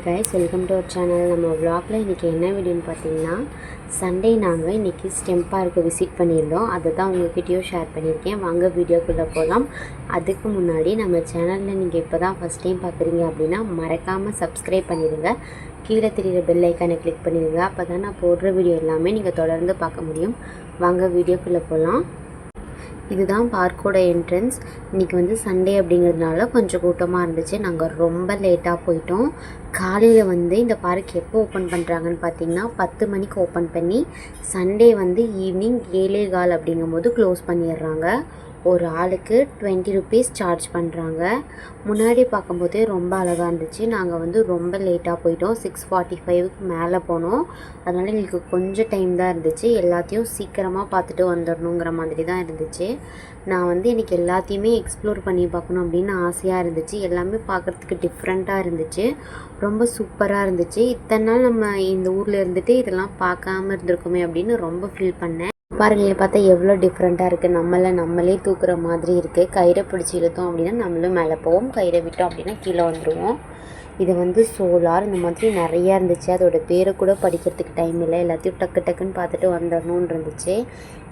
Guys, welcome to our channel. நம்ம vlogல இன்றைக்கி என்ன வீடியோன்னு பார்த்தீங்கன்னா, சண்டே நாங்கள் இன்றைக்கி ஸ்டெம் பார்க்கு விசிட் பண்ணியிருந்தோம். அதை தான் உங்கள்கிட்டயும் ஷேர் பண்ணியிருக்கேன். வாங்க வீடியோக்குள்ளே போகலாம். அதுக்கு முன்னாடி நம்ம சேனலில் நீங்கள் இப்போ தான் ஃபஸ்ட் டைம் பார்க்குறீங்க அப்படின்னா மறக்காமல் சப்ஸ்கிரைப் பண்ணிடுங்க. கீழே தெரிகிற பெல் ஐக்கானை கிளிக் பண்ணிடுங்க. அப்போ தான் நான் போடுற வீடியோ எல்லாமே நீங்கள் தொடர்ந்து பார்க்க முடியும். வாங்க வீடியோக்குள்ளே போகலாம். இதுதான் பார்க்கோட என்ட்ரன்ஸ். இன்றைக்கி சண்டே அப்படிங்கிறதுனால கொஞ்சம் கூட்டமாக இருந்துச்சு. நாங்கள் ரொம்ப லேட்டாக போயிட்டோம். காலையில் இந்த பார்க் எப்போ ஓப்பன் பண்ணுறாங்கன்னு பார்த்தீங்கன்னா 10 மணிக்கு ஓப்பன் பண்ணி சண்டே ஈவினிங் 7:15 அப்படிங்கும்போது க்ளோஸ் பண்ணிடுறாங்க. ஒரு ஆளுக்கு 20 ருபீஸ் சார்ஜ் பண்ணுறாங்க. முன்னாடி பார்க்கும்போதே ரொம்ப அழகாக இருந்துச்சு. நாங்கள் ரொம்ப லேட்டாக போயிட்டோம். 6:45க்கு மேலே போனோம். அதனால் எங்களுக்கு கொஞ்சம் டைம் தான் இருந்துச்சு. எல்லாத்தையும் சீக்கிரமாக பார்த்துட்டு வந்துடணுங்கிற மாதிரி தான் இருந்துச்சு. நான் எனக்கு எல்லாத்தையுமே எக்ஸ்ப்ளோர் பண்ணி பார்க்கணும் அப்படின்னு ஆசையாக இருந்துச்சு. எல்லாமே பார்க்குறதுக்கு டிஃப்ரெண்ட்டாக இருந்துச்சு. ரொம்ப சூப்பராக இருந்துச்சு. இத்தனை நாள் நம்ம இந்த ஊரில் இருந்துட்டு இதெல்லாம் பார்க்காம இருந்திருக்குமே அப்படின்னு ரொம்ப ஃபீல் பண்ணேன். பாருங்கள், பார்த்தா எவ்வளோ டிஃப்ரெண்ட்டாக இருக்குது. நம்மளே தூக்குற மாதிரி இருக்குது. கயிறை பிடிச்சி இழுத்தோம் அப்படின்னா நம்மளும் மேலே போவோம். கயிறை விட்டோம் அப்படின்னா கீழே வந்துடுவோம். இது சோலார் இந்த மாதிரி நிறையா இருந்துச்சு. அதோடய பேரை கூட படிக்கிறதுக்கு டைம் இல்லை. எல்லாத்தையும் டக்குன்னு பார்த்துட்டு வந்துடணுன்னு இருந்துச்சு.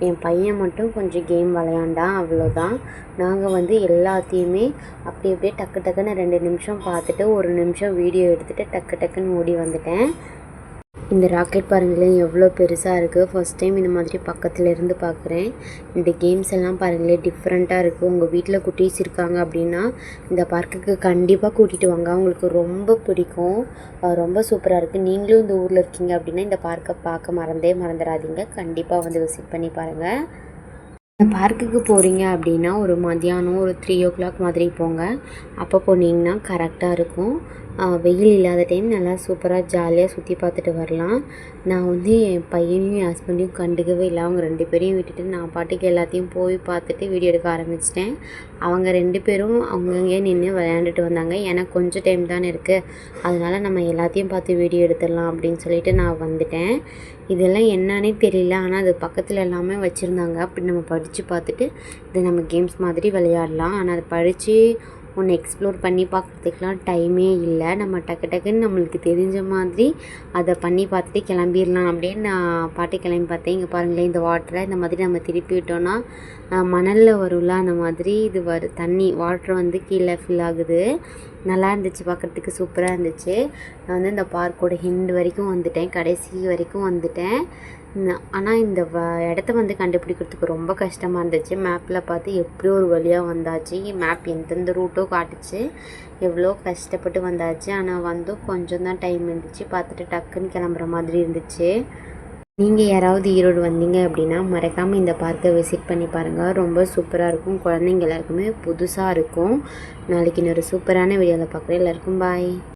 என் பையன் மட்டும் கொஞ்சம் கேம் விளையாண்டான், அவ்வளோதான். நாங்கள் எல்லாத்தையுமே அப்படியே டக்குன்னு 2 நிமிஷம் பார்த்துட்டு 1 நிமிஷம் வீடியோ எடுத்துகிட்டு டக்குன்னு ஓடி வந்துட்டேன். இந்த ராக்கெட் பாருங்களேன் எவ்வளோ பெருசாக இருக்குது. ஃபர்ஸ்ட் டைம் இந்த மாதிரி பக்கத்தில் இருந்து பார்க்குறேன். இந்த கேம்ஸ் எல்லாம் பாருங்களேன் டிஃப்ரெண்ட்டாக இருக்குது. உங்கள் வீட்டில் குட்டீஸ் இருக்காங்க அப்படின்னா இந்த பார்க்குக்கு கண்டிப்பாக கூட்டிகிட்டு வாங்க. அவங்களுக்கு ரொம்ப பிடிக்கும். ரொம்ப சூப்பராக இருக்குது. நீங்களும் இந்த ஊரில் இருக்கீங்க அப்படின்னா இந்த பார்க்கை பார்க்க மறந்துடாதீங்க. கண்டிப்பாக விசிட் பண்ணி பாருங்கள். இந்த பார்க்குக்கு போகிறீங்க அப்படின்னா ஒரு மதியானம் ஒரு 3 o'clock மாதிரி போங்க. அப்போ போனீங்கன்னா கரெக்டாக இருக்கும். வெயில் இல்லாத டைம் நல்லா சூப்பராக ஜாலியாக சுற்றி பார்த்துட்டு வரலாம். நான் என் பையனையும் என் ஹஸ்பண்டையும் கண்டுக்கவே இல்லை. அவங்க 2 பேரையும் விட்டுட்டு நான் பாட்டுக்கு எல்லாத்தையும் போய் பார்த்துட்டு வீடியோ எடுக்க ஆரம்பிச்சிட்டேன். அவங்க 2 பேரும் அவங்கங்கே நின்று விளையாண்டுட்டு வந்தாங்க. எனக்கு கொஞ்சம் டைம் தானே இருக்குது, அதனால் நம்ம எல்லாத்தையும் பார்த்து வீடியோ எடுத்துடலாம் அப்படின்னு சொல்லிட்டு நான் வந்துட்டேன். இதெல்லாம் என்னன்னே தெரியல, ஆனால் அது பக்கத்தில் எல்லாமே வச்சுருந்தாங்க. அப்படி நம்ம படித்து பார்த்துட்டு இது நம்ம கேம்ஸ் மாதிரி விளையாடலாம். ஆனால் அதை படித்து ஒன்று எக்ஸ்ப்ளோர் பண்ணி பார்க்குறதுக்கெலாம் டைமே இல்லை. நம்ம டக்குன்னு நம்மளுக்கு தெரிஞ்ச மாதிரி அதை பண்ணி பார்த்துட்டு கிளம்பிடலாம் அப்படின்னு நான் பாட்டு கிளம்பி பார்த்தேன். இங்கே பாருங்களேன், இந்த வாட்டரை இந்த மாதிரி நம்ம திருப்பி விட்டோன்னா மணலில் வரும்ல, அந்த மாதிரி இது தண்ணி வாட்ரு கீழே ஃபில் ஆகுது. நல்லா இருந்துச்சு, பார்க்குறதுக்கு சூப்பராக இருந்துச்சு. நான் இந்த பார்க்கோட ஹெண்ட் வரைக்கும் வந்துட்டேன், கடைசி வரைக்கும் வந்துட்டேன். ஆனால் இந்த இடத்த கண்டுபிடிக்கிறதுக்கு ரொம்ப கஷ்டமாக இருந்துச்சு. மேப்பில் பார்த்து எப்படியோ ஒரு வழியாக வந்தாச்சு. மேப் எந்தெந்த ரூட்டோ காட்டுச்சு. எவ்வளோ கஷ்டப்பட்டு வந்தாச்சு. ஆனால் கொஞ்சம் தான் டைம் இருந்துச்சு. பார்த்துட்டு டக்குன்னு கிளம்புற மாதிரி இருந்துச்சு. நீங்கள் யாராவது ஈரோடு வந்தீங்க அப்படின்னா மறக்காமல் இந்த பார்க்கை விசிட் பண்ணி பாருங்கள். ரொம்ப சூப்பராக இருக்கும். குழந்தைங்க எல்லாருக்குமே புதுசாக இருக்கும். நாளைக்கு இன்னொரு சூப்பரான வீடியோவில் பார்க்குறேன். எல்லாருக்கும் பாய்.